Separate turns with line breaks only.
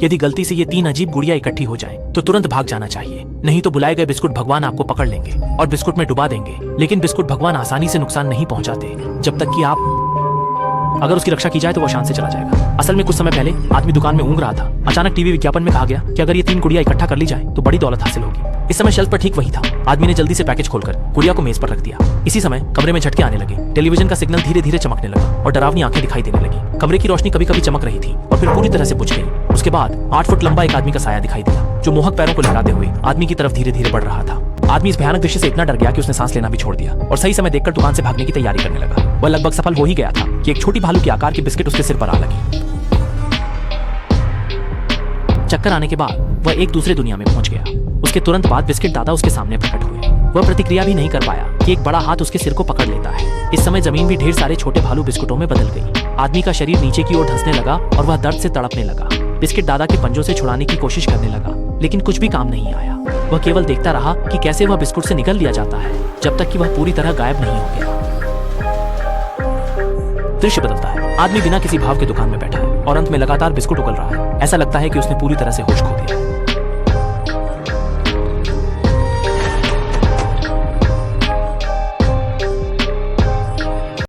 यदि गलती से ये 3 अजीब गुड़िया इकट्ठी हो जाएं, तो तुरंत भाग जाना चाहिए, नहीं तो बुलाए गए बिस्कुट भगवान आपको पकड़ लेंगे और बिस्कुट में डुबा देंगे। लेकिन बिस्कुट भगवान आसानी से नुकसान नहीं पहुंचाते, जब तक कि आप अगर उसकी रक्षा की जाए तो वह शान से चला जाएगा। असल में कुछ समय पहले आदमी दुकान में ऊँग रहा था। अचानक टीवी विज्ञापन में कहा गया कि अगर ये 3 गुड़िया इकट्ठा कर ली जाए तो बड़ी दौलत हासिल होगी। इस समय शेल्फ पर ठीक वही था। आदमी ने जल्दी से पैकेज खोलकर गुड़िया को मेज पर रख दिया। इसी समय कमरे में झटके आने लगे। टेलीविजन का सिग्नल धीरे धीरे चमकने लगा और डरावनी आंखें दिखाई देने लगी। कमरे की रोशनी कभी कभी चमक रही थी और फिर पूरी तरह से बुझ गई। उसके बाद 8 फुट लंबा एक आदमी का साया दिखाई दिया, जो मोहक पैरों को लहराते हुए आदमी की तरफ धीरे धीरे बढ़ रहा था। आदमी इस भयानक दृश्य से इतना डर गया कि उसने सांस लेना भी छोड़ दिया और सही समय देखकर दुकान से भागने की तैयारी करने लगा। वह लगभग सफल हो ही गया था कि एक छोटी भालू के आकार की बिस्किट उसके सिर पर आ लगी। चक्कर आने के बाद वह एक दूसरे दुनिया में पहुंच गया। उसके तुरंत बाद बिस्किट दादा उसके सामने प्रकट हुए। वह प्रतिक्रिया भी नहीं कर पाया कि एक बड़ा हाथ उसके सिर को पकड़ लेता है। इस समय जमीन भी ढेर सारे छोटे भालू बिस्कुटों में बदल गई। आदमी का शरीर नीचे की ओर धंसने लगा और वह दर्द से तड़पने लगा। बिस्किट दादा के पंजों से छुड़ाने की कोशिश करने लगा, लेकिन कुछ भी काम नहीं आया। वह केवल देखता रहा कि कैसे वह बिस्कुट से निकल लिया जाता है, जब तक कि वह पूरी तरह गायब नहीं हो गया। दृश्य बदलता है। आदमी बिना किसी भाव के दुकान में बैठा है और अंत में लगातार बिस्कुट उगल रहा है। ऐसा लगता है कि उसने पूरी तरह से होश खो दिया।